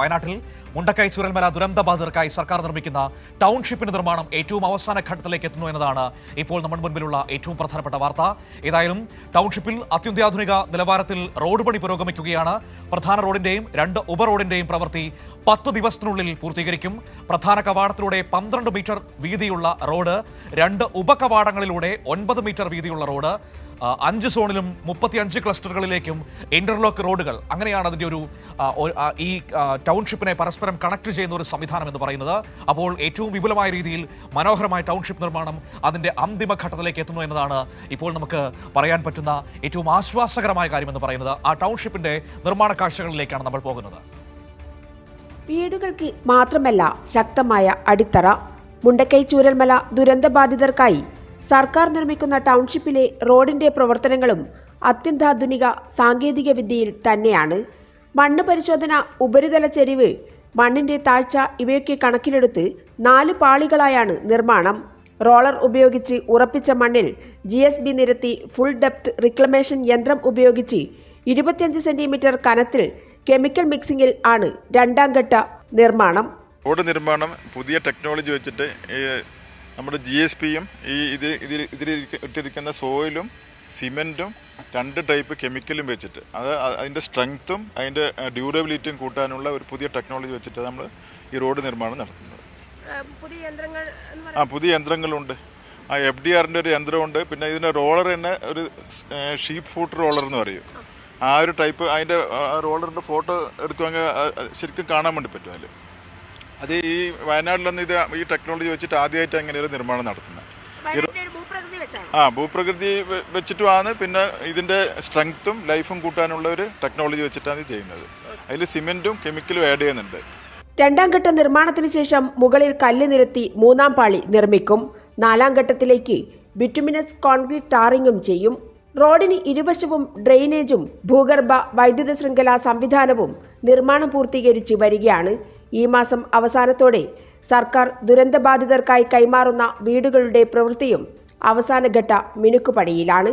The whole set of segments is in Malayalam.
വയനാട്ടിൽ മുണ്ടക്കൈ ചുരൽമല ദുരന്തബാധിതർക്കായി സർക്കാർ നിർമ്മിക്കുന്ന ടൗൺഷിപ്പിന്റെ നിർമ്മാണം ഏറ്റവും അവസാന ഘട്ടത്തിലേക്ക് എത്തുന്നു എന്നതാണ് ഇപ്പോൾ നമ്മുടെ മുൻപിലുള്ള ഏറ്റവും പ്രധാനപ്പെട്ട വാർത്ത. ഏതായാലും ടൗൺഷിപ്പിൽ അത്യന്താധുനിക നിലവാരത്തിൽ റോഡ് പണി പുരോഗമിക്കുകയാണ്. പ്രധാന റോഡിന്റെയും 2 ഉപറോഡിന്റെയും പ്രവൃത്തി 10 ദിവസത്തിനുള്ളിൽ പൂർത്തീകരിക്കും. പ്രധാന കവാടത്തിലൂടെ 12 മീറ്റർ വീതിയുള്ള റോഡ്, 2 ഉപകവാടങ്ങളിലൂടെ 9 മീറ്റർ വീതിയുള്ള റോഡ്, 5 സോണിലും 35 ക്ലസ്റ്ററുകളിലേക്കും ഇന്റർലോക്ക് റോഡുകൾ. അങ്ങനെയാണ് അതിൻ്റെ ഈ ടൗൺഷിപ്പിനെ പരസ്പരം കണക്ട് ചെയ്യുന്ന ഒരു സംവിധാനം എന്ന് പറയുന്നത്. അപ്പോൾ ഏറ്റവും വിപുലമായ രീതിയിൽ മനോഹരമായ ടൗൺഷിപ്പ് നിർമ്മാണം അതിൻ്റെ അന്തിമ ഘട്ടത്തിലേക്ക് എത്തുന്നു എന്നതാണ് ഇപ്പോൾ നമുക്ക് പറയാൻ പറ്റുന്ന ഏറ്റവും ആശ്വാസകരമായ കാര്യമെന്ന് പറയുന്നത്. ആ ടൗൺഷിപ്പിന്റെ നിർമ്മാണ കാഴ്ചകളിലേക്കാണ് നമ്മൾ പോകുന്നത്. വീടുകൾക്ക് മാത്രമല്ല ശക്തമായ അടിത്തറ. മുണ്ടക്കൈ ചൂരൽമല ദുരന്തബാധിതർക്കായി സർക്കാർ നിർമ്മിക്കുന്ന ടൗൺഷിപ്പിലെ റോഡിന്റെ പ്രവർത്തനങ്ങളും അത്യന്താധുനിക സാങ്കേതിക വിദ്യയിൽ തന്നെയാണ്. മണ്ണ് പരിശോധന, ഉപരിതല ചെരിവ്, മണ്ണിന്റെ താഴ്ച ഇവയൊക്കെ കണക്കിലെടുത്ത് 4 പാളികളായാണ് നിർമ്മാണം. റോളർ ഉപയോഗിച്ച് ഉറപ്പിച്ച മണ്ണിൽ GSB നിരത്തി ഫുൾ ഡെപ്ത് റിക്ലമേഷൻ യന്ത്രം ഉപയോഗിച്ച് 25 സെന്റിമീറ്റർ കനത്തിൽ കെമിക്കൽ മിക്സിംഗിൽ ആണ് 2ാം ഘട്ട നിർമ്മാണം. റോഡ് നിർമ്മാണം പുതിയ ടെക്നോളജി വെച്ചിട്ട് നമ്മുടെ GSPയും ഇതിൽ ഇട്ടിരിക്കുന്ന സോയിലും സിമെൻറ്റും 2 ടൈപ്പ് കെമിക്കലും വെച്ചിട്ട് അതിൻ്റെ സ്ട്രെങ്ത്തും അതിൻ്റെ ഡ്യൂറബിലിറ്റിയും കൂട്ടാനുള്ള ഒരു പുതിയ ടെക്നോളജി വെച്ചിട്ട് നമ്മൾ ഈ റോഡ് നിർമ്മാണം നടത്തുന്നത്. പുതിയ യന്ത്രങ്ങളുണ്ട്. FDRൻ്റെ ഒരു യന്ത്രമുണ്ട്. പിന്നെ ഇതിൻ്റെ റോളർ തന്നെ ഒരു ഷീപ്പ് ഫൂട്ട് റോളർ എന്ന് പറയും. ആ ഒരു ടൈപ്പ് അതിൻ്റെ റോളറിൻ്റെ ഫോട്ടോ എടുക്കുവാണെങ്കിൽ ശരിക്കും കാണാൻ വേണ്ടി പറ്റും. അത് ഈ വയനാട്ടിലൊന്നും ഈ ടെക്നോളജി വെച്ചിട്ട് ആദ്യമായിട്ട് അങ്ങനെയൊരു നിർമ്മാണം നടത്തുന്നത്. ഭൂപ്രകൃതി വെച്ചിട്ടുമാണ്. പിന്നെ ഇതിൻ്റെ സ്ട്രെങ്ത്തും ലൈഫും കൂട്ടാനുള്ള ഒരു ടെക്നോളജി വെച്ചിട്ടാണ് ചെയ്യുന്നത്. അതിൽ സിമെൻറ്റും കെമിക്കലും ആഡ് ചെയ്യുന്നുണ്ട്. 2ാം ഘട്ട നിർമ്മാണത്തിന് ശേഷം മുകളിൽ കല്ല് നിരത്തി 3ാം പാളി നിർമ്മിക്കും. 4ാം ഘട്ടത്തിലേക്ക് ബിറ്റുമിനസ് കോൺക്രീറ്റ് ടാറിങ്ങും ചെയ്യും. റോഡിന് ഇരുവശവും ഡ്രെയിനേജും ഭൂഗർഭ വൈദ്യുത ശൃംഖല സംവിധാനവും നിർമ്മാണം പൂർത്തീകരിച്ച് വരികയാണ്. ഈ മാസം അവസാനത്തോടെ സർക്കാർ ദുരന്തബാധിതർക്കായി കൈമാറുന്ന വീടുകളുടെ പ്രവൃത്തിയും അവസാനഘട്ട മിനുക്കുപണിയിലാണ്.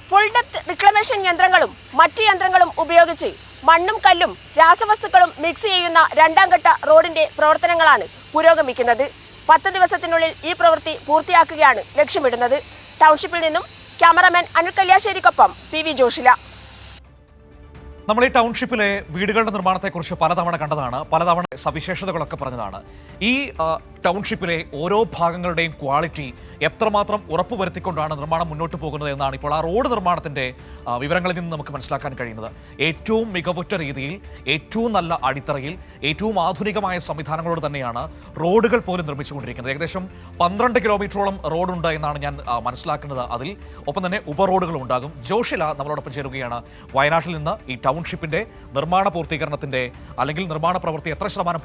ഫുൾ ഡെപ്ത് റിക്ലമേഷൻ യന്ത്രങ്ങളും മറ്റ് യന്ത്രങ്ങളും ഉപയോഗിച്ച് മണ്ണും കല്ലും രാസവസ്തുക്കളും മിക്സ് ചെയ്യുന്ന 2ാം ഘട്ട റോഡിന്റെ പ്രവർത്തനങ്ങളാണ് പുരോഗമിക്കുന്നത്. 10 ദിവസത്തിനുള്ളിൽ ഈ പ്രവൃത്തി പൂർത്തിയാക്കുകയാണ് ലക്ഷ്യമിടുന്നത്. ടൗൺഷിപ്പിൽ നിന്നും ക്യാമറാമാൻ അനിൽ കല്യാശ്ശേരിക്കൊപ്പം PV ജോഷില. നമ്മൾ ഈ ടൗൺഷിപ്പിലെ വീടുകളുടെ നിർമ്മാണത്തെക്കുറിച്ച് പലതവണ കണ്ടതാണ്, പലതവണ സവിശേഷതകളൊക്കെ പറഞ്ഞതാണ്. ഈ ടൗൺഷിപ്പിലെ ഓരോ ഭാഗങ്ങളുടെയും ക്വാളിറ്റി എത്രമാത്രം ഉറപ്പുവരുത്തിക്കൊണ്ടാണ് നിർമ്മാണം മുന്നോട്ട് പോകുന്നത് എന്നാണ് ഇപ്പോൾ ആ റോഡ് നിർമ്മാണത്തിൻ്റെ വിവരങ്ങളിൽ നിന്ന് നമുക്ക് മനസ്സിലാക്കാൻ കഴിയുന്നത്. ഏറ്റവും മികവുറ്റ രീതിയിൽ, ഏറ്റവും നല്ല അടിത്തറയിൽ, ഏറ്റവും ആധുനികമായ സംവിധാനങ്ങളോട് തന്നെയാണ് റോഡുകൾ പോലും നിർമ്മിച്ചുകൊണ്ടിരിക്കുന്നത്. ഏകദേശം 12 കിലോമീറ്ററോളം റോഡുണ്ട് എന്നാണ് ഞാൻ മനസ്സിലാക്കുന്നത്. അതിൽ ഒപ്പം തന്നെ ഉപറോഡുകളും ഉണ്ടാകും. ജോഷില നമ്മളോടൊപ്പം ചേരുകയാണ്. വയനാട്ടിൽ നിന്ന് ഈ ടൗൺഷിപ്പിന്റെ നിർമ്മാണ പൂർത്തീകരണത്തിന്റെ അല്ലെങ്കിൽ നിർമ്മാണ പ്രവൃത്തി എത്ര ശതമാനം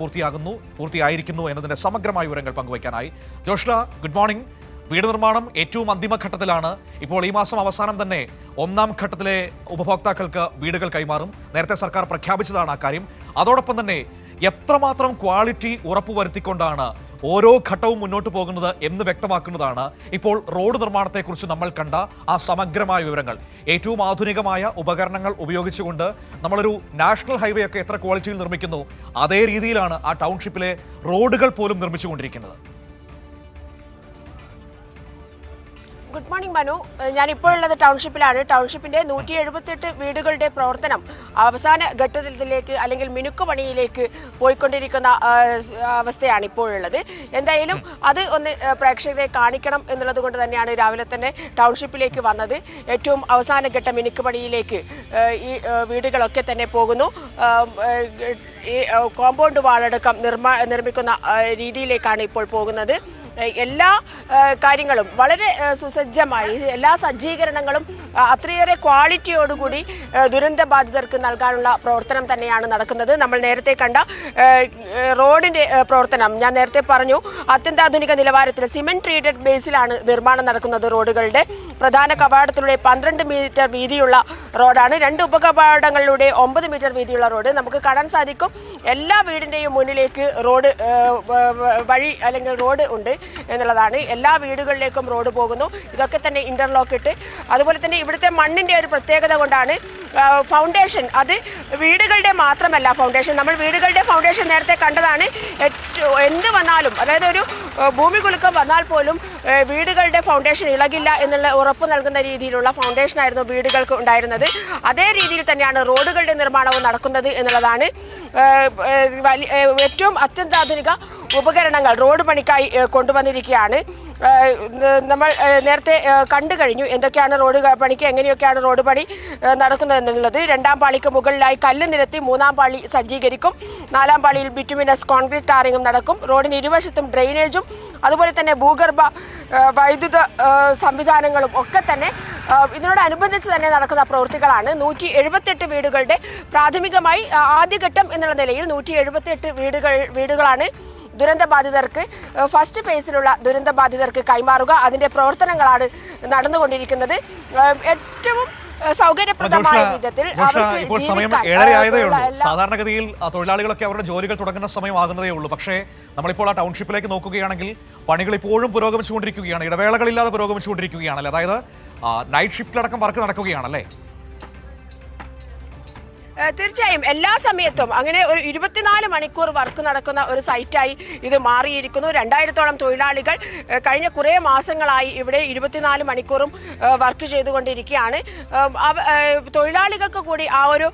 പൂർത്തിയായിരിക്കുന്നു എന്നതിന്റെ സമഗ്രമായ വിവരങ്ങൾ പങ്കുവയ്ക്കാനായി. Joshila, good morning. വീട് നിർമ്മാണം ഏറ്റവും അന്തിമ ഘട്ടത്തിലാണ്. ഇപ്പോൾ ഈ മാസം അവസാനം തന്നെ 1ാം ഘട്ടത്തിലെ ഉപഭോക്താക്കൾക്ക് വീടുകൾ കൈമാറും. നേരത്തെ സർക്കാർ പ്രഖ്യാപിച്ചതാണ് ആ കാര്യം. അതോടൊപ്പം തന്നെ എത്രമാത്രം ക്വാളിറ്റി ഉറപ്പുവരുത്തിക്കൊണ്ടാണ് ഓരോ ഘട്ടവും മുന്നോട്ട് പോകുന്നത് എന്ന് വ്യക്തമാക്കുന്നതാണ് ഇപ്പോൾ റോഡ് നിർമ്മാണത്തെക്കുറിച്ച് നമ്മൾ കണ്ട ആ സമഗ്രമായ വിവരങ്ങൾ. ഏറ്റവും ആധുനികമായ ഉപകരണങ്ങൾ ഉപയോഗിച്ചുകൊണ്ട് നമ്മളൊരു നാഷണൽ ഹൈവേ ഒക്കെ എത്ര ക്വാളിറ്റിയിൽ നിർമ്മിക്കുന്നു അതേ രീതിയിലാണ് ആ ടൗൺഷിപ്പിലെ റോഡുകൾ പോലും നിർമ്മിച്ചുകൊണ്ടിരിക്കുന്നത്. Good morning Manu. ഞാനിപ്പോൾ ഉള്ളത് ടൗൺഷിപ്പിലാണ്. ടൗൺഷിപ്പിന്റെ 178 വീടുകളുടെ പ്രവർത്തനം അവസാന ഘട്ടത്തിലേക്ക് അല്ലെങ്കിൽ മിനുക്കുപണിയിലേക്ക് പോയിക്കൊണ്ടിരിക്കുന്ന അവസ്ഥയാണ് ഇപ്പോഴുള്ളത്. എന്തായാലും അത് ഒന്ന് പ്രേക്ഷകരെ കാണിക്കണം എന്നുള്ളത് കൊണ്ട് തന്നെയാണ് രാവിലെ തന്നെ ടൗൺഷിപ്പിലേക്ക് വന്നത്. ഏറ്റവും അവസാന ഘട്ട മിനുക്കുപണിയിലേക്ക് ഈ വീടുകളൊക്കെ തന്നെ പോകുന്നു. ഈ കോമ്പൗണ്ട് വാളടക്കം നിർമ്മിക്കുന്ന രീതിയിലേക്കാണ് ഇപ്പോൾ പോകുന്നത്. എല്ലാ കാര്യങ്ങളും വളരെ സുസജ്ജമായി, എല്ലാ സജ്ജീകരണങ്ങളും അത്രയേറെ ക്വാളിറ്റിയോടുകൂടി ദുരന്തബാധിതർക്ക് നൽകാനുള്ള പ്രവർത്തനം തന്നെയാണ് നടക്കുന്നത്. നമ്മൾ നേരത്തെ കണ്ട റോഡിൻ്റെ പ്രവർത്തനം ഞാൻ നേരത്തെ പറഞ്ഞു, അത്യന്താധുനിക നിലവാരത്തിൽ സിമെൻറ്റ് ട്രീറ്റഡ് ബേസിലാണ് നിർമ്മാണം നടക്കുന്നത് റോഡുകളുടെ. പ്രധാന കവാടത്തിലൂടെ 12 മീറ്റർ വീതിയുള്ള റോഡാണ്. 2 ഉപകവാടങ്ങളിലൂടെ 9 മീറ്റർ വീതിയുള്ള റോഡ്. നമുക്ക് കാണാൻ സാധിക്കും എല്ലാ വീടിൻ്റെയും മുന്നിലേക്ക് റോഡ് വഴി അല്ലെങ്കിൽ റോഡ് ഉണ്ട് എന്നുള്ളതാണ്. എല്ലാ വീടുകളിലേക്കും റോഡ് പോകുന്നു. ഇതൊക്കെ തന്നെ ഇന്റർലോക്ക് ഇട്ട്, അതുപോലെ തന്നെ ഇവിടുത്തെ മണ്ണിൻ്റെ ഒരു പ്രത്യേകത കൊണ്ടാണ് ഫൗണ്ടേഷൻ, അത് വീടുകളുടെ മാത്രമല്ല ഫൗണ്ടേഷൻ, നമ്മൾ വീടുകളുടെ ഫൗണ്ടേഷൻ നേരത്തെ കണ്ടതാണ്. എന്ത് വന്നാലും, അതായത് ഒരു ഭൂമി കുലുക്കം വന്നാൽ പോലും വീടുകളുടെ ഫൗണ്ടേഷൻ ഇളകില്ല എന്നുള്ള ഉറപ്പ് നൽകുന്ന രീതിയിലുള്ള ഫൗണ്ടേഷനായിരുന്നു വീടുകൾക്ക് ഉണ്ടായിരുന്നത്. അതേ രീതിയിൽ തന്നെയാണ് റോഡുകളുടെ നിർമ്മാണവും നടക്കുന്നത് എന്നുള്ളതാണ്. ഏറ്റവും അത്യന്താധുനിക ഉപകരണങ്ങൾ റോഡ് പണിക്കായി കൊണ്ടുവന്നിരിക്കുകയാണ്. നമ്മൾ നേരത്തെ കണ്ടു കഴിഞ്ഞു എന്തൊക്കെയാണ് റോഡ് പണിക്ക്, എങ്ങനെയൊക്കെയാണ് റോഡ് പണി നടക്കുന്നതെന്നുള്ളത്. 2ാം പാളിക്ക് മുകളിലായി കല്ല് നിരത്തി 3ാം പാളി സജ്ജീകരിക്കും. 4ാം പാളിയിൽ ബിറ്റുമിനസ് കോൺക്രീറ്റ് ടാറിങ്ങും നടക്കും. റോഡിന് ഇരുവശത്തും ഡ്രെയിനേജും അതുപോലെ തന്നെ ഭൂഗർഭ വൈദ്യുത സംവിധാനങ്ങളും ഒക്കെ തന്നെ ഇതിനോടനുബന്ധിച്ച് തന്നെ നടക്കുന്ന പ്രവൃത്തികളാണ്. 178 വീടുകളുടെ പ്രാഥമികമായി ആദ്യഘട്ടം എന്നുള്ള നിലയിൽ 178 വീടുകളാണ് ദുരന്തബാധിതർക്ക് ഫസ്റ്റ് ഫേസിലുള്ള ദുരന്തബാധിതർക്ക് കൈമാറുക. അതിന്റെ പ്രവർത്തനങ്ങളാണ് നടന്നുകൊണ്ടിരിക്കുന്നത്. ഏറ്റവും സൗകര്യപ്രദമായ വിധത്തിൽ ഇപ്പോൾ സമയം 7:30 ആയതേ ഉള്ളൂ. സാധാരണഗതിയിൽ തൊഴിലാളികളൊക്കെ അവരുടെ ജോലികൾ തുടങ്ങുന്ന സമയമാകുന്നതേ ഉള്ളൂ. പക്ഷേ നമ്മളിപ്പോൾ ആ ടൗൺഷിപ്പിലേക്ക് നോക്കുകയാണെങ്കിൽ പണികൾ ഇപ്പോഴും പുരോഗമിച്ചുകൊണ്ടിരിക്കുകയാണ്, ഇടവേളകളില്ലാതെ പുരോഗമിച്ചുകൊണ്ടിരിക്കുകയാണല്ലേ? അതായത് നൈറ്റ് ഷിഫ്റ്റിലടക്കം വർക്ക് നടക്കുകയാണല്ലേ? തീർച്ചയായും എല്ലാ സമയത്തും അങ്ങനെ ഒരു 24 മണിക്കൂർ വർക്ക് നടക്കുന്ന ഒരു സൈറ്റായി ഇത് മാറിയിരിക്കുന്നു. 2000-ഓളം തൊഴിലാളികൾ കഴിഞ്ഞ കുറേ മാസങ്ങളായി ഇവിടെ 24 മണിക്കൂറും വർക്ക് ചെയ്തുകൊണ്ടിരിക്കുകയാണ്. തൊഴിലാളികൾക്ക് കൂടി ആ ഒരു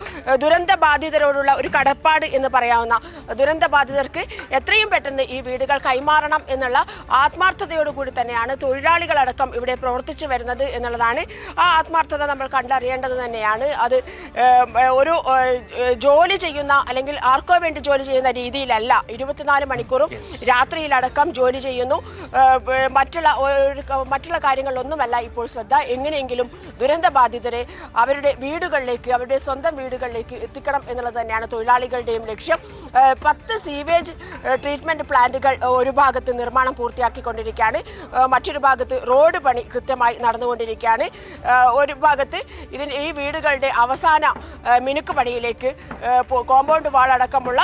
ദുരന്ത ബാധിതരോടുള്ള ഒരു കടപ്പാട് എന്ന് പറയാവുന്ന, ദുരന്ത ബാധിതർക്ക് എത്രയും പെട്ടെന്ന് ഈ വീടുകൾ കൈമാറണം എന്നുള്ള ആത്മാർത്ഥതയോടുകൂടി തന്നെയാണ് തൊഴിലാളികളടക്കം ഇവിടെ പ്രവർത്തിച്ചു വരുന്നത് എന്നുള്ളതാണ്. ആ ആത്മാർത്ഥത നമ്മൾ കണ്ടറിയേണ്ടത് തന്നെയാണ്. അത് ഒരു ജോലി ചെയ്യുന്ന അല്ലെങ്കിൽ ആർക്കോ വേണ്ടി ജോലി ചെയ്യുന്ന രീതിയിലല്ല. 24 മണിക്കൂറും രാത്രിയിലടക്കം ജോലി ചെയ്യുന്നു. മറ്റുള്ള കാര്യങ്ങളിലൊന്നുമല്ല ഇപ്പോൾ ശ്രദ്ധ. എങ്ങനെയെങ്കിലും ദുരന്ത ബാധിതരെ അവരുടെ വീടുകളിലേക്ക്, അവരുടെ സ്വന്തം വീടുകളിലേക്ക് എത്തിക്കണം എന്നുള്ളത് തന്നെയാണ് തൊഴിലാളികളുടെയും ലക്ഷ്യം. 10 സീവേജ് ട്രീറ്റ്മെന്റ് പ്ലാന്റുകൾ ഒരു ഭാഗത്ത് നിർമ്മാണം പൂർത്തിയാക്കിക്കൊണ്ടിരിക്കുകയാണ്. മറ്റൊരു ഭാഗത്ത് റോഡ് പണി കൃത്യമായി നടന്നുകൊണ്ടിരിക്കുകയാണ്. ഒരു ഭാഗത്ത് ഈ വീടുകളുടെ അവസാന മിനുക്ക് പണിയിലേക്ക് കോമ്പൗണ്ട് വാൾ അടക്കമുള്ള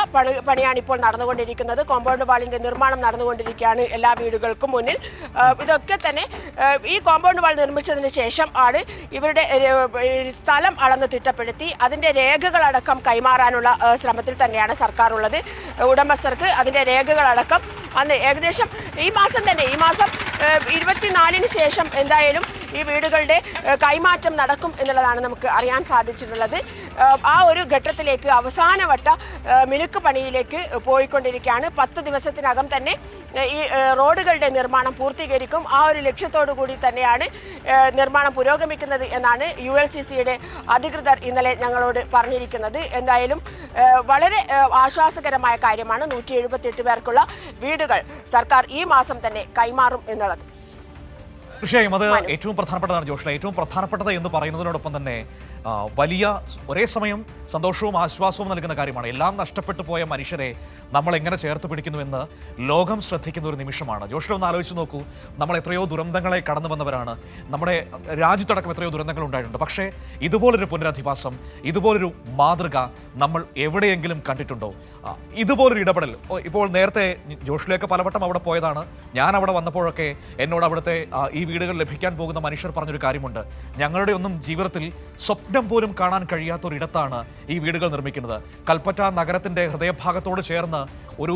പണിയാണ് ഇപ്പോൾ നടന്നുകൊണ്ടിരിക്കുന്നത്. കോമ്പൗണ്ട് വാളിന്റെ നിർമ്മാണം നടന്നുകൊണ്ടിരിക്കുകയാണ് എല്ലാ വീടുകൾക്കും മുന്നിൽ. ഇതൊക്കെ തന്നെ ഈ കോമ്പൗണ്ട് വാൾ നിർമ്മിച്ചതിന് ശേഷം ആണ് ഇവരുടെ സ്ഥലം അളന്ന് തിട്ടപ്പെടുത്തി അതിന്റെ രേഖകളടക്കം കൈമാറാനുള്ള ശ്രമത്തിൽ തന്നെയാണ് സർക്കാർ ഉള്ളത്. ഉടമസ്ഥർക്ക് അതിന്റെ രേഖകളടക്കം അന്ന് ഏകദേശം ഈ മാസം 24-ന് ശേഷം എന്തായാലും ഈ വീടുകളുടെ കൈമാറ്റം നടക്കും എന്നുള്ളതാണ് നമുക്ക് അറിയാൻ സാധിച്ചിട്ടുള്ളത്. ആ ഒരു ഘട്ടത്തിലേക്ക് അവസാനവട്ട മിനുക്ക് പണിയിലേക്ക് പോയിക്കൊണ്ടിരിക്കുകയാണ്. 10 ദിവസത്തിനകം തന്നെ ഈ റോഡുകളുടെ നിർമ്മാണം പൂർത്തീകരിക്കും. ആ ഒരു ലക്ഷ്യത്തോടു കൂടി തന്നെയാണ് നിർമ്മാണം പുരോഗമിക്കുന്നത് എന്നാണ് ULCCയുടെ അധികൃതർ ഇന്നലെ ഞങ്ങളോട് പറഞ്ഞിരിക്കുന്നത്. എന്തായാലും വളരെ ആശ്വാസകരമായ കാര്യമാണ്. 178 പേർക്കുള്ള വീടുകൾ സർക്കാർ ഈ മാസം തന്നെ കൈമാറും എന്നുള്ളത്. തീർച്ചയായും അത് ഏറ്റവും പ്രധാനപ്പെട്ടതാണ് ജോഷ്ല. ഏറ്റവും പ്രധാനപ്പെട്ടത് എന്ന് പറയുന്നതിനോടൊപ്പം തന്നെ വലിയ ഒരേ സമയം സന്തോഷവും ആശ്വാസവും നൽകുന്ന കാര്യമാണ്. എല്ലാം നഷ്ടപ്പെട്ടു പോയ മനുഷ്യരെ നമ്മൾ എങ്ങനെ ചേർത്ത് പിടിക്കുന്നുവെന്ന് ലോകം ശ്രദ്ധിക്കുന്ന ഒരു നിമിഷമാണ്. ജോഷ്ല ഒന്ന് ആലോചിച്ച് നോക്കൂ. നമ്മൾ എത്രയോ ദുരന്തങ്ങളെ കടന്നു വന്നവരാണ്. നമ്മുടെ രാജ്യത്തടക്കം എത്രയോ ദുരന്തങ്ങൾ ഉണ്ടായിട്ടുണ്ട്. പക്ഷേ ഇതുപോലൊരു പുനരധിവാസം, ഇതുപോലൊരു മാതൃക നമ്മൾ എവിടെയെങ്കിലും കണ്ടിട്ടുണ്ടോ? ഇതുപോലൊരു ഇടപെടൽ ഇപ്പോൾ നേരത്തെ ജോഷ്ലയൊക്കെ പലവട്ടം അവിടെ പോയതാണ്. ഞാൻ അവിടെ വന്നപ്പോഴൊക്കെ എന്നോട് അവിടുത്തെ ഈ വീടുകൾ ലഭിക്കാൻ പോകുന്ന മനുഷ്യർ പറഞ്ഞൊരു കാര്യമുണ്ട്. ഞങ്ങളുടെ ഒന്നും ജീവിതത്തിൽ സ്വപ്നം പോലും കാണാൻ കഴിയാത്തൊരിടത്താണ് ഈ വീടുകൾ നിർമ്മിക്കുന്നത്. കൽപ്പറ്റ നഗരത്തിന്റെ ഹൃദയഭാഗത്തോട് ചേർന്ന് ഒരു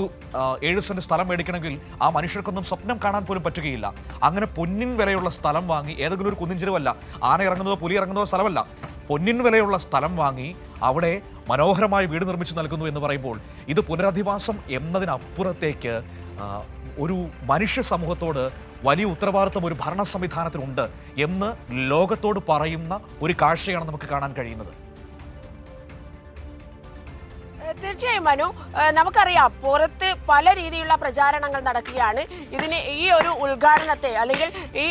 7 സെന്റ് സ്ഥലം മേടിക്കണമെങ്കിൽ ആ മനുഷ്യർക്കൊന്നും സ്വപ്നം കാണാൻ പോലും പറ്റുകയില്ല. അങ്ങനെ പൊന്നിൻ വിലയുള്ള സ്ഥലം വാങ്ങി, ഏതെങ്കിലും ഒരു കുന്നിൻ ചെരുവല്ല, ആന ഇറങ്ങുന്നതോ പുലി ഇറങ്ങുന്നതോ സ്ഥലമല്ല, പൊന്നിൻ വിലയുള്ള സ്ഥലം വാങ്ങി അവിടെ മനോഹരമായ വീട് നിർമ്മിച്ചു നൽകുന്നു എന്ന് പറയുമ്പോൾ ഇത് പുനരധിവാസം എന്നതിനപ്പുറത്തേക്ക് ഒരു മനുഷ്യ സമൂഹത്തോട് വലിയ ഉത്തരവാദിത്വം ഒരു ഭരണ സംവിധാനത്തിനുണ്ട് എന്ന് ലോകത്തോട് പറയുന്ന ഒരു കാഴ്ചയാണ് നമുക്ക് കാണാൻ കഴിയുന്നത്. തീർച്ചയായും മനു, നമുക്കറിയാം പുറത്ത് പല രീതിയിലുള്ള പ്രചാരണങ്ങൾ നടക്കുകയാണ്. ഇതിന് ഈ ഒരു ഉദ്ഘാടനത്തെ അല്ലെങ്കിൽ ഈ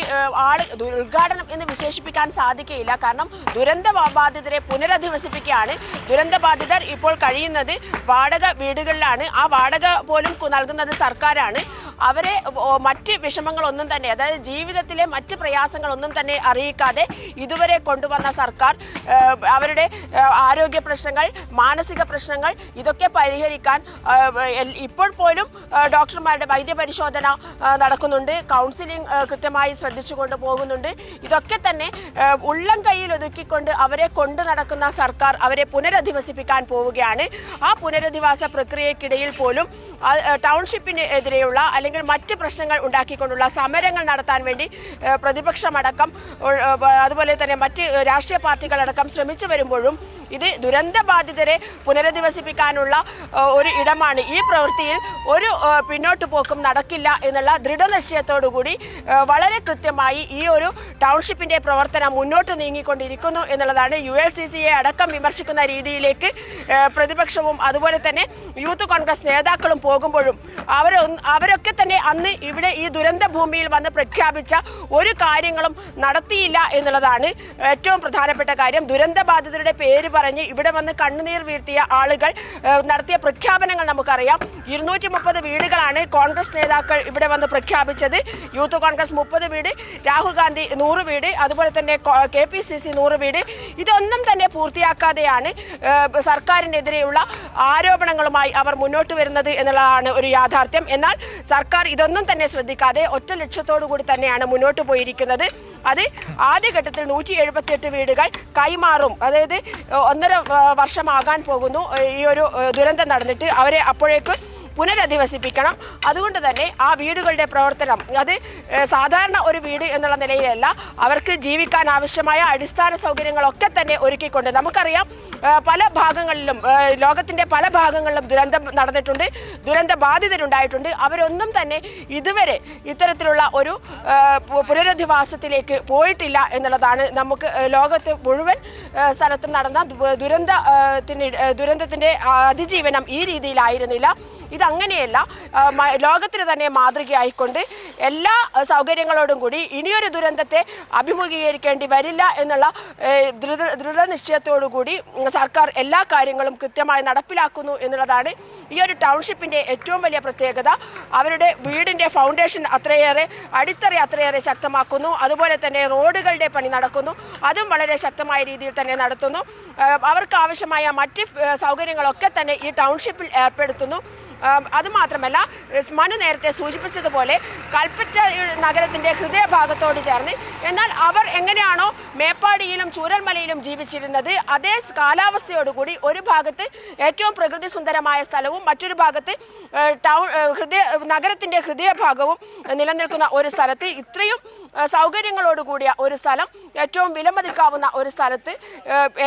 ഉദ്ഘാടനം എന്ന് വിശേഷിപ്പിക്കാൻ സാധിക്കുകയില്ല. കാരണം ദുരന്ത ബാധിതരെ പുനരധിവസിപ്പിക്കുകയാണ്. ദുരന്ത ബാധിതർ ഇപ്പോൾ കഴിയുന്നത് വാടക വീടുകളിലാണ്. ആ വാടക പോലും നൽകുന്നത് സർക്കാരാണ്. അവരെ മറ്റ് വിഷമങ്ങളൊന്നും തന്നെ, അതായത് ജീവിതത്തിലെ മറ്റ് പ്രയാസങ്ങളൊന്നും തന്നെ അറിയിക്കാതെ ഇതുവരെ കൊണ്ടുവന്ന സർക്കാർ അവരുടെ ആരോഗ്യ പ്രശ്നങ്ങൾ, മാനസിക പ്രശ്നങ്ങൾ ഇതൊക്കെ പരിഹരിക്കാൻ ഇപ്പോൾ പോലും ഡോക്ടർമാരുടെ വൈദ്യപരിശോധന നടക്കുന്നുണ്ട്, കൗൺസിലിംഗ് കൃത്യമായി ശ്രദ്ധിച്ചുകൊണ്ട് പോകുന്നുണ്ട്. ഇതൊക്കെ തന്നെ ഉള്ളം കയ്യിൽ ഒതുക്കിക്കൊണ്ട് അവരെ കൊണ്ടു നടക്കുന്ന സർക്കാർ അവരെ പുനരധിവസിപ്പിക്കാൻ പോവുകയാണ്. ആ പുനരധിവാസ പ്രക്രിയക്കിടയിൽ പോലും ടൗൺഷിപ്പിനെതിരെയുള്ള അല്ലെങ്കിൽ മറ്റ് പ്രശ്നങ്ങൾ ഉണ്ടാക്കിക്കൊണ്ടുള്ള സമരങ്ങൾ നടത്താൻ വേണ്ടി പ്രതിപക്ഷമടക്കം അതുപോലെ തന്നെ മറ്റ് രാഷ്ട്രീയ പാർട്ടികളടക്കം ശ്രമിച്ചു വരുമ്പോഴും ഇത് ദുരന്ത ബാധിതരെ പുനരധിവസിപ്പിക്കാനുള്ള ഒരു ഇടമാണ്. ഈ പ്രവൃത്തിയിൽ ഒരു പിന്നോട്ട് പോക്കും നടക്കില്ല എന്നുള്ള ദൃഢനിശ്ചയത്തോടുകൂടി വളരെ കൃത്യമായി ഈ ഒരു ടൗൺഷിപ്പിന്റെ പ്രവർത്തനം മുന്നോട്ട് നീങ്ങിക്കൊണ്ടിരിക്കുന്നു എന്നുള്ളതാണ്. ULCCയെ അടക്കം വിമർശിക്കുന്ന രീതിയിലേക്ക് പ്രതിപക്ഷവും അതുപോലെ തന്നെ യൂത്ത് കോൺഗ്രസ് നേതാക്കളും പോകുമ്പോഴും അവരൊക്കെ തന്നെ അന്ന് ഇവിടെ ഈ ദുരന്ത ഭൂമിയിൽ വന്ന് പ്രഖ്യാപിച്ച ഒരു കാര്യങ്ങളും നടത്തിയില്ല എന്നുള്ളതാണ് ഏറ്റവും പ്രധാനപ്പെട്ട കാര്യം. ദുരന്ത ബാധിതരുടെ പേര് പറഞ്ഞ് ഇവിടെ വന്ന് കണ്ണുനീർ വീഴ്ത്തിയ ആളുകൾ നടത്തിയ പ്രഖ്യാപനങ്ങൾ നമുക്കറിയാം. 230 വീടുകളാണ് കോൺഗ്രസ് നേതാക്കൾ ഇവിടെ വന്ന് പ്രഖ്യാപിച്ചത്. യൂത്ത് കോൺഗ്രസ് 30 വീട്, രാഹുൽ ഗാന്ധി 100 വീട്, അതുപോലെ തന്നെ KPCC 100 വീട്. ഇതൊന്നും തന്നെ പൂർത്തിയാക്കാതെയാണ് സർക്കാരിനെതിരെയുള്ള ആരോപണങ്ങളുമായി അവർ മുന്നോട്ട് വരുന്നത് എന്നുള്ളതാണ് ഒരു യാഥാർത്ഥ്യം. എന്നാൽ സർക്കാർ ഇതൊന്നും തന്നെ ശ്രദ്ധിക്കാതെ ഒറ്റ ലക്ഷ്യത്തോടു കൂടി തന്നെയാണ് മുന്നോട്ട് പോയിരിക്കുന്നത്. അത് ആദ്യഘട്ടത്തിൽ 178 വീടുകൾ കൈമാറും. അതായത് 1.5 വർഷമാകാൻ പോകുന്നു ഈ ഒരു ദുരന്തം നടന്നിട്ട്. അവരെ അപ്പോഴേക്ക് പുനരധിവസിപ്പിക്കണം. അതുകൊണ്ട് തന്നെ ആ വീടുകളുടെ പ്രവർത്തനം അത് സാധാരണ ഒരു വീട് എന്നുള്ള നിലയിലല്ല, അവർക്ക് ജീവിക്കാൻ ആവശ്യമായ അടിസ്ഥാന സൗകര്യങ്ങളൊക്കെ തന്നെ ഒരുക്കിക്കൊണ്ട്, നമുക്കറിയാം പല ഭാഗങ്ങളിലും ലോകത്തിൻ്റെ പല ഭാഗങ്ങളിലും ദുരന്തം നടന്നിട്ടുണ്ട്, ദുരന്ത ബാധിതരുണ്ടായിട്ടുണ്ട്. അവരൊന്നും തന്നെ ഇതുവരെ ഇത്തരത്തിലുള്ള ഒരു പുനരധിവാസത്തിലേക്ക് പോയിട്ടില്ല എന്നുള്ളതാണ്. നമുക്ക് ലോകത്ത് മുഴുവൻ സ്ഥലത്തും നടന്ന ദുരന്തത്തിൻ്റെ അതിജീവനം ഈ രീതിയിലായിരുന്നില്ല. ഇതങ്ങനെയല്ല. ലോകത്തിന് തന്നെ മാതൃകയായിക്കൊണ്ട് എല്ലാ സൗകര്യങ്ങളോടും കൂടി ഇനിയൊരു ദുരന്തത്തെ അഭിമുഖീകരിക്കേണ്ടി വരില്ല എന്നുള്ള ദൃഢനിശ്ചയത്തോടു കൂടി സർക്കാർ എല്ലാ കാര്യങ്ങളും കൃത്യമായി നടപ്പിലാക്കുന്നു എന്നുള്ളതാണ് ഈ ഒരു ടൗൺഷിപ്പിൻ്റെ ഏറ്റവും വലിയ പ്രത്യേകത. അവരുടെ വീടിൻ്റെ ഫൗണ്ടേഷൻ അടിത്തറ ശക്തമാക്കുന്നു. അതുപോലെ തന്നെ റോഡുകളുടെ പണി നടക്കുന്നു, അതും വളരെ ശക്തമായ രീതിയിൽ തന്നെ നടത്തുന്നു. അവർക്ക് ആവശ്യമായ മറ്റ് സൗകര്യങ്ങളൊക്കെ തന്നെ ഈ ടൗൺഷിപ്പിൽ ഏർപ്പെടുത്തുന്നു. അതുമാത്രമല്ല, മനു നേരത്തെ സൂചിപ്പിച്ചതുപോലെ കൽപ്പറ്റ നഗരത്തിൻ്റെ ഹൃദയഭാഗത്തോട് ചേർന്ന്, എന്നാൽ അവർ എങ്ങനെയാണോ മേപ്പാടിയിലും ചൂരൽമലയിലും ജീവിച്ചിരുന്നത് അതേ കാലാവസ്ഥയോടുകൂടി ഒരു ഭാഗത്ത് ഏറ്റവും പ്രകൃതി സുന്ദരമായ സ്ഥലവും മറ്റൊരു ഭാഗത്ത് നഗരത്തിൻ്റെ ഹൃദയഭാഗവും നിലനിൽക്കുന്ന ഒരു സ്ഥലത്ത് ഇത്രയും സൗകര്യങ്ങളോട് കൂടിയ ഒരു സ്ഥലം, ഏറ്റവും വിലമതിക്കാവുന്ന ഒരു സ്ഥലത്ത്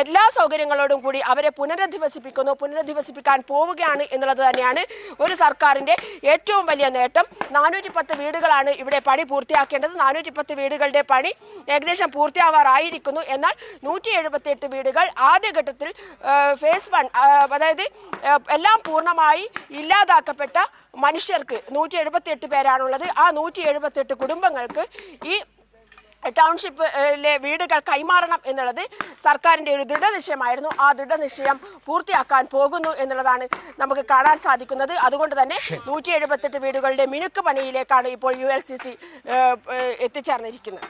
എല്ലാ സൗകര്യങ്ങളോടും കൂടി അവരെ പുനരധിവസിപ്പിക്കാൻ പോവുകയാണ് എന്നുള്ളത് തന്നെയാണ് ഒരു സർക്കാരിൻ്റെ ഏറ്റവും വലിയ നേട്ടം. 410 വീടുകളാണ് ഇവിടെ പണി പൂർത്തിയാക്കേണ്ടത്. 410 വീടുകളുടെ പണി ഏകദേശം പൂർത്തിയാവാറായിരിക്കുന്നു. എന്നാൽ 178 വീടുകൾ ആദ്യഘട്ടത്തിൽ ഫേസ് 1, അതായത് എല്ലാം പൂർണ്ണമായി ഇല്ലാതാക്കപ്പെട്ട മനുഷ്യർക്ക് 178 പേരാണുള്ളത്. ആ 178 കുടുംബങ്ങൾക്ക് ഈ ടൗൺഷിപ്പിലെ വീടുകൾ കൈമാറണം എന്നുള്ളത് സർക്കാരിൻ്റെ ഒരു ദൃഢനിശ്ചയമായിരുന്നു. ആ ദൃഢനിശ്ചയം പൂർത്തിയാക്കാൻ പോകുന്നു എന്നുള്ളതാണ് നമുക്ക് കാണാൻ സാധിക്കുന്നത്. അതുകൊണ്ട് തന്നെ 178 വീടുകളുടെ മിനുക്ക് പണിയിലേക്കാണ് ഇപ്പോൾ ULCC എത്തിച്ചേർന്നിരിക്കുന്നത്.